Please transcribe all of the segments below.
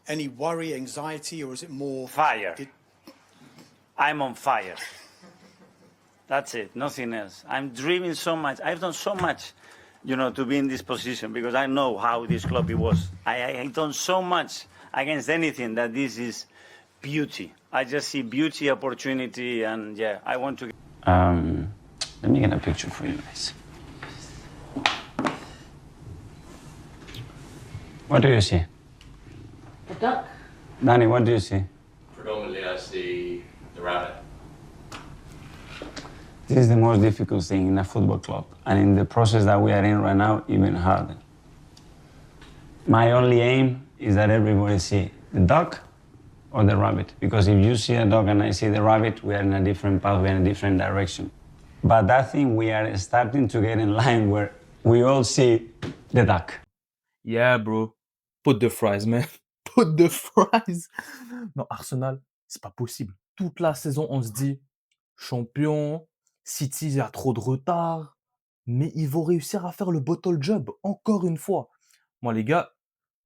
Any worry, anxiety, or is it more... Fire. I'm on fire. That's it, nothing else. I'm dreaming so much. I've done so much, to be in this position because I know how this club it was. I've done so much against anything that this is beauty. I just see beauty, opportunity, and I want to... Let me get a picture for you guys. What do you see? The duck. Danny, what do you see? Predominantly, I see the rabbit. This is the most difficult thing in a football club, and in the process that we are in right now, even harder. My only aim is that everybody see the duck or the rabbit, because if you see a dog and I see the rabbit, we are in a different path, we are in a different direction. But that thing, we are starting to get in line where we all see the duck. Yeah, bro. Pot de fries, man. Pot de fries. Non, Arsenal, c'est pas possible. Toute la saison, on se dit, champion, City, il y a trop de retard, mais ils vont réussir à faire le bottle job, encore une fois. Moi, les gars,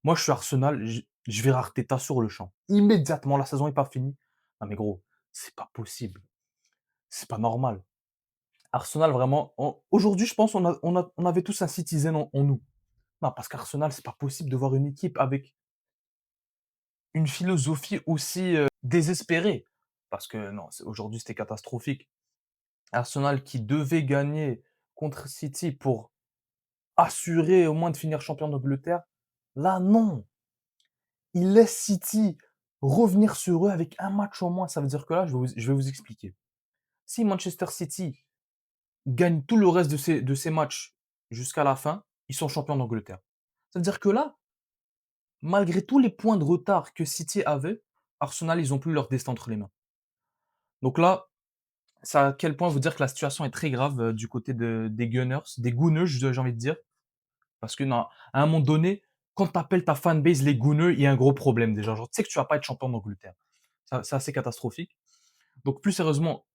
moi, je suis Arsenal, je vais Arteta sur le champ. Immédiatement, la saison n'est pas finie. Non, mais gros, c'est pas possible. C'est pas normal. Arsenal, vraiment, aujourd'hui, je pense on avait tous un Citizen en nous. Non, parce qu'Arsenal, c'est pas possible de voir une équipe avec une philosophie aussi désespérée. Parce que non, aujourd'hui, c'était catastrophique. Arsenal qui devait gagner contre City pour assurer au moins de finir champion d'Angleterre. Là, non. Ils laissent City revenir sur eux avec un match au moins. Ça veut dire que là, je vais vous expliquer. Si Manchester City gagne tout le reste de ses matchs jusqu'à la fin, ils sont champions d'Angleterre. Ça veut dire que là, malgré tous les points de retard que City avait, Arsenal, ils n'ont plus leur destin entre les mains. Donc là, c'est à quel point vous dire que la situation est très grave du côté des Gunners, des Gooners, j'ai envie de dire. Parce que non, à un moment donné, quand tu appelles ta fanbase les Gooners, il y a un gros problème déjà. Genre, tu sais que tu vas pas être champion d'Angleterre. C'est assez catastrophique. Donc plus sérieusement,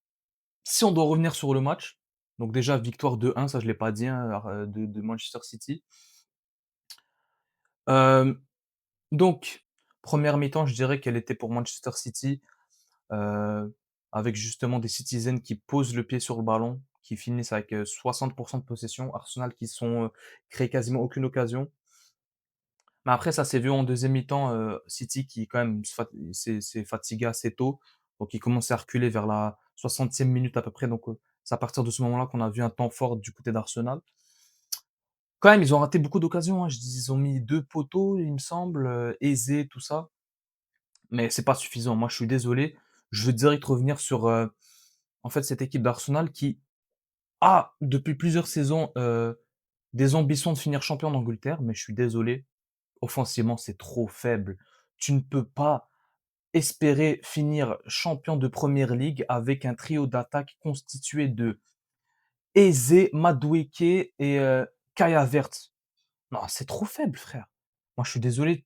si on doit revenir sur le match, donc déjà victoire 2-1, ça je l'ai pas dit, hein, de Manchester City. Donc, première mi-temps, je dirais qu'elle était pour Manchester City, avec justement des Citizens qui posent le pied sur le ballon, qui finissent avec 60% de possession. Arsenal qui sont créé quasiment aucune occasion. Mais après, ça s'est vu en deuxième mi-temps, City qui quand même s'est fatigué assez tôt, donc ils commençaient à reculer vers la 60e minute à peu près. Donc, c'est à partir de ce moment-là qu'on a vu un temps fort du côté d'Arsenal. Quand même, ils ont raté beaucoup d'occasions, hein. Ils ont mis 2 poteaux, il me semble, Eze, tout ça. Mais c'est pas suffisant. Moi, je suis désolé. Je veux direct revenir sur, en fait, cette équipe d'Arsenal qui a, depuis plusieurs saisons, des ambitions de finir champion d'Angleterre, mais je suis désolé, offensivement, c'est trop faible. Tu ne peux pas espérer finir champion de Première Ligue avec un trio d'attaque constitué de Eze, Madueke et Kai Havertz. Non, c'est trop faible, frère. Moi, je suis désolé.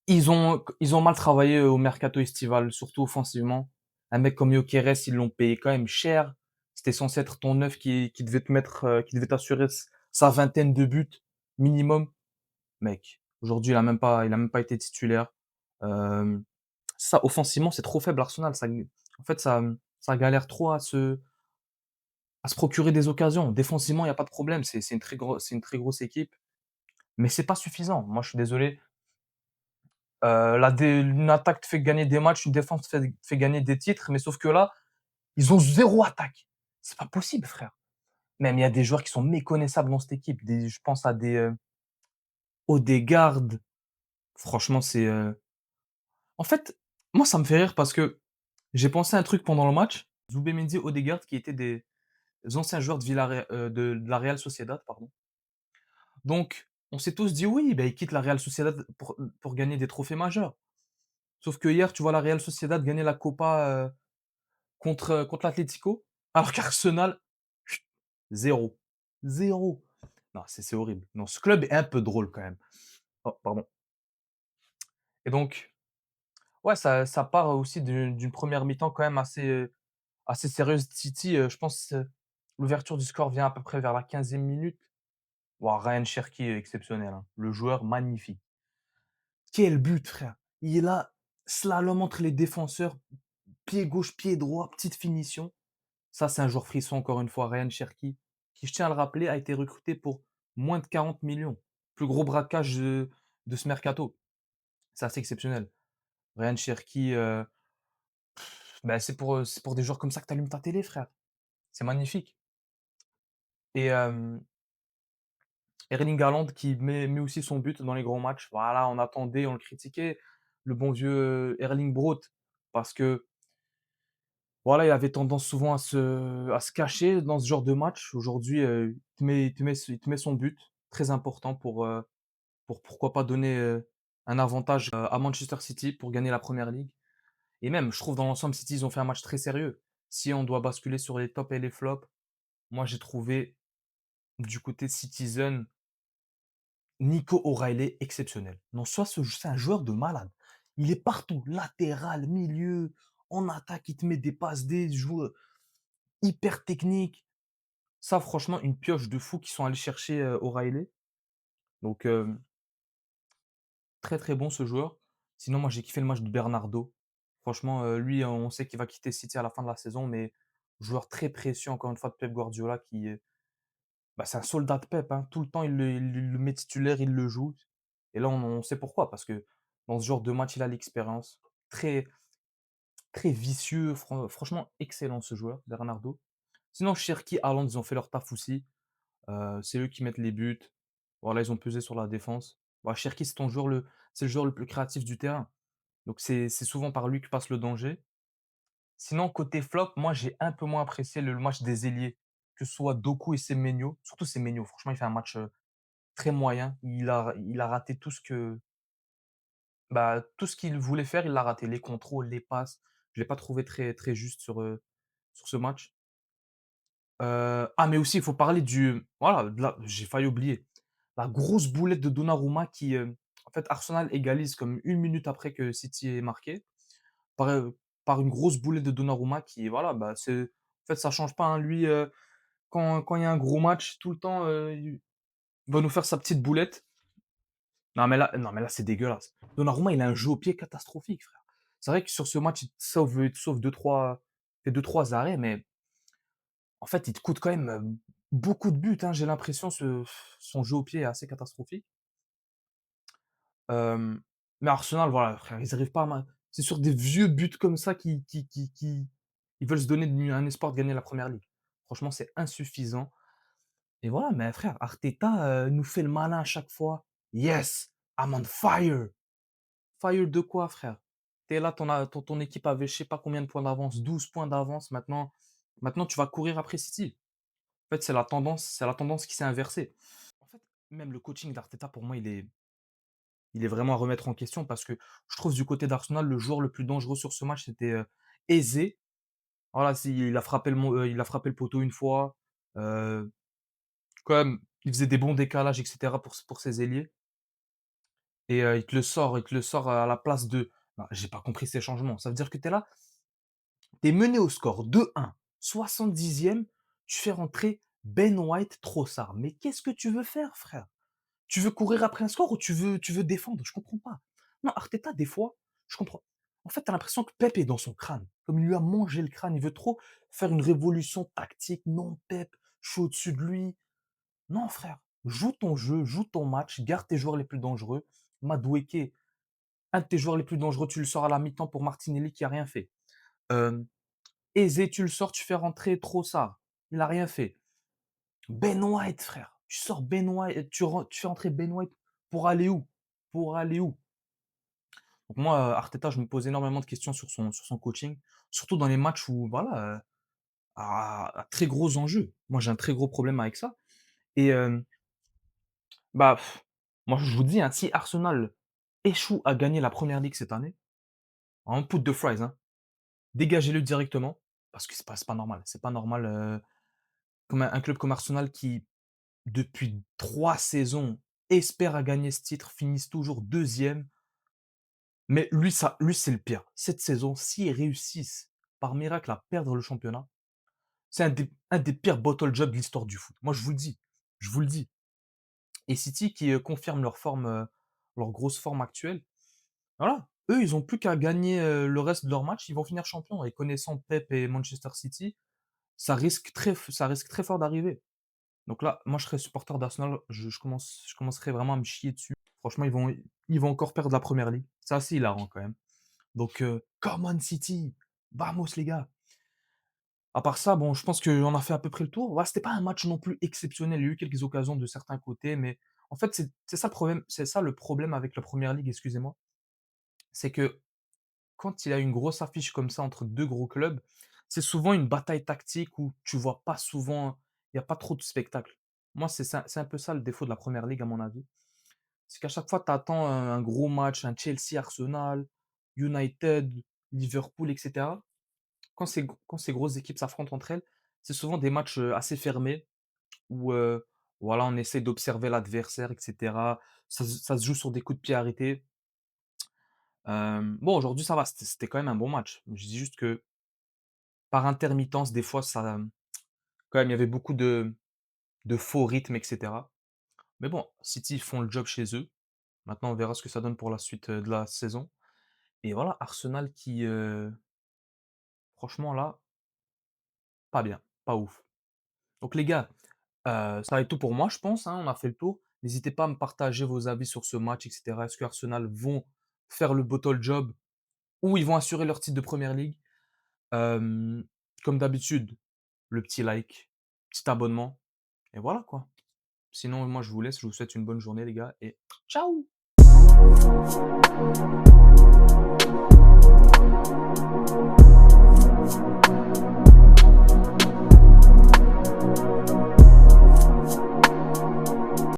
Ils ont mal travaillé au mercato estival, surtout offensivement. Un mec comme Gyökeres, ils l'ont payé quand même cher. C'était censé être ton neuf qui devait te mettre, qui devait t'assurer sa vingtaine de buts minimum. Mec, aujourd'hui, il a même pas été titulaire. Ça, offensivement, c'est trop faible, Arsenal. En fait, ça galère trop à se procurer des occasions. Défensivement, il n'y a pas de problème. C'est une très grosse équipe. Mais c'est pas suffisant. Moi, je suis désolé. Une attaque te fait gagner des matchs, une défense te fait gagner des titres, mais sauf que là, ils ont 0 attaque. C'est pas possible, frère. Même il y a des joueurs qui sont méconnaissables dans cette équipe. Je pense à des Odegaard. Franchement, en fait, moi, ça me fait rire parce que j'ai pensé à un truc pendant le match. Zubimendi, Odegaard, qui étaient des anciens joueurs de la Real Sociedad, pardon. Donc, on s'est tous dit oui, ben, ils quittent la Real Sociedad pour gagner des trophées majeurs. Sauf que hier, tu vois la Real Sociedad gagner la Copa contre l'Atlético, alors qu'Arsenal, chut, 0. 0. Non, c'est horrible. Non, ce club est un peu drôle quand même. Oh, pardon. Et donc, ouais, ça part aussi d'une première mi-temps quand même assez sérieuse. City, je pense, l'ouverture du score vient à peu près vers la 15e minute. Wow, Ryan Cherki est exceptionnel, hein. Le joueur magnifique. Quel but, frère! Il est là, slalom entre les défenseurs, pied gauche, pied droit, petite finition. Ça, c'est un joueur frisson, encore une fois, Ryan Cherki, qui, je tiens à le rappeler, a été recruté pour moins de 40 millions. Plus gros braquage de ce mercato. C'est assez exceptionnel. Ryan Cherki, bah, c'est pour des joueurs comme ça que tu allumes ta télé, frère. C'est magnifique. Et Erling Haaland qui met aussi son but dans les grands matchs. Voilà, on attendait, on le critiquait, le bon vieux Erling Braut, parce que voilà, il avait tendance souvent à se cacher dans ce genre de match. Aujourd'hui, il te met son but, très important pour pourquoi pas donner, un avantage, à Manchester City pour gagner la Premier League. Et même, je trouve dans l'ensemble, City, ils ont fait un match très sérieux. Si on doit basculer sur les tops et les flops, moi j'ai trouvé du côté Citizen, Nico O'Reilly exceptionnel. Non, soit c'est un joueur de malade. Il est partout, latéral, milieu, en attaque, il te met des passes, des joueurs hyper techniques. Ça, franchement, une pioche de fou qui sont allés chercher O'Reilly. Donc, très très bon ce joueur. Sinon, moi, j'ai kiffé le match de Bernardo. Franchement, lui, on sait qu'il va quitter City à la fin de la saison, mais joueur très précieux, encore une fois, de Pep Guardiola, qui, bah, c'est un soldat de Pep, hein. Tout le temps, il le met titulaire, il le joue. Et là, on sait pourquoi, parce que dans ce genre de match, il a l'expérience. Très, très vicieux, franchement, excellent ce joueur, Bernardo. Sinon, Cherki, Haaland, ils ont fait leur taf aussi. C'est eux qui mettent les buts. Voilà, ils ont pesé sur la défense. Bah, Cherki, c'est le joueur le plus créatif du terrain. Donc c'est souvent par lui que passe le danger. Sinon, côté flop, moi, j'ai un peu moins apprécié le match des ailiers, que ce soit Doku et Semenyo. Surtout Semenyo, franchement, il fait un match très moyen. Il a raté tout ce qu'il voulait faire, il l'a raté. Les contrôles, les passes. Je ne l'ai pas trouvé très, très juste sur ce match. Mais aussi, il faut parler voilà, j'ai failli oublier. La grosse boulette de Donnarumma qui, en fait, Arsenal égalise comme une minute après que City ait marqué, par, par une grosse boulette de Donnarumma qui, voilà, bah, en fait, ça change pas, hein. Lui, quand il y a un gros match, tout le temps, il va nous faire sa petite boulette. Non, mais là, c'est dégueulasse. Donnarumma, il a un jeu au pied catastrophique, frère. C'est vrai que sur ce match, il te sauve 2-3, fait 2-3 arrêts, mais en fait, il te coûte quand même, beaucoup de buts, hein. J'ai l'impression son jeu au pied est assez catastrophique. Hem, mais Arsenal, voilà, frère, ils arrivent pas à c'est sur des vieux buts comme ça qui ils veulent se donner un espoir de gagner la Première Ligue. Franchement, c'est insuffisant et voilà, mais frère, Arteta, nous fait le malin à chaque fois. «Yes, I'm on fire!» Fire de quoi, frère? Tu es là, ton équipe avait je sais pas combien de points d'avance, 12 points d'avance, maintenant tu vas courir après City. En fait, c'est la tendance qui s'est inversée. En fait, même le coaching d'Arteta, pour moi, il est vraiment à remettre en question parce que je trouve du côté d'Arsenal, le joueur le plus dangereux sur ce match, c'était, Eze. Voilà, il a frappé le poteau une fois, heu, quand même, il faisait des bons décalages et cetera pour ses ailiers et il te le sort à la place de j'ai pas compris ces changements. Ça veut dire que tu es là, tu es mené au score 2-1, 70e, tu fais rentrer Ben White, Trossard. Mais qu'est-ce que tu veux faire, frère? Tu veux courir après un score ou tu veux défendre? Je comprends pas. Non, Arteta, des fois, je comprends. En fait, tu as l'impression que Pep est dans son crâne. Comme il lui a mangé le crâne, il veut trop faire une révolution tactique. Non, Pep, je suis au-dessus de lui. Non, frère, joue ton jeu, joue ton match, garde tes joueurs les plus dangereux. Madueke, un de tes joueurs les plus dangereux, tu le sors à la mi-temps pour Martinelli qui a rien fait. Euh, Eze, tu le sors, tu fais rentrer Trossard. Il a rien fait. Ben White, frère. Tu sors Ben White, tu fais entrer Ben White pour aller où? Pour aller où? Donc moi, Arteta, je me pose énormément de questions sur son coaching, surtout dans les matchs où, voilà, à très gros enjeux. Moi, j'ai un très gros problème avec ça. Et bah, moi, je vous dis, hein, si Arsenal échoue à gagner la Première Ligue cette année, en put de fries, hein, dégagez-le directement, parce que c'est pas normal. C'est pas normal, comme un club comme Arsenal qui, depuis 3 saisons, espère à gagner ce titre, finissent toujours deuxième. Mais lui, c'est le pire. Cette saison, s'ils réussissent par miracle à perdre le championnat, c'est un des pires bottle jobs de l'histoire du foot. Moi, je vous le dis. Je vous le dis. Et City qui confirme leur grosse forme actuelle. Voilà. Eux, ils ont plus qu'à gagner le reste de leur match, ils vont finir champions. Et connaissant Pep et Manchester City, ça risque très fort d'arriver. Donc là, moi, je serais supporter d'Arsenal, je commencerais vraiment à me chier dessus. Franchement, ils vont encore perdre la première ligue. C'est assez hilarant quand même. Donc, come on City, vamos les gars. À part ça, bon, je pense qu'on a fait à peu près le tour. Ouais, c'était pas un match non plus exceptionnel. Il y a eu quelques occasions de certains côtés, mais en fait, c'est ça le problème. C'est ça le problème avec la première ligue, excusez-moi. C'est que quand il y a une grosse affiche comme ça entre deux gros clubs, c'est souvent une bataille tactique où tu vois pas souvent, il y a pas trop de spectacle. Moi, c'est un peu ça le défaut de la première ligue, à mon avis. C'est qu'à chaque fois, tu attends un gros match, un Chelsea-Arsenal, United, Liverpool, etc. Quand ces grosses équipes s'affrontent entre elles, c'est souvent des matchs assez fermés où voilà, on essaie d'observer l'adversaire, etc. Ça se joue sur des coups de pied arrêtés. Bon, aujourd'hui, ça va, c'était quand même un bon match. Je dis juste que par intermittence, des fois, quand même, il y avait beaucoup de faux rythmes, etc. Mais bon, City font le job chez eux. Maintenant, on verra ce que ça donne pour la suite de la saison. Et voilà, Arsenal qui, franchement, là, pas bien, pas ouf. Donc, les gars, ça va être tout pour moi, je pense, hein, on a fait le tour. N'hésitez pas à me partager vos avis sur ce match, etc. Est-ce que Arsenal vont faire le bottle job ou ils vont assurer leur titre de Première Ligue? Hem, Comme d'habitude, le petit like, petit abonnement et voilà quoi. Sinon, moi je vous laisse, je vous souhaite une bonne journée les gars et ciao!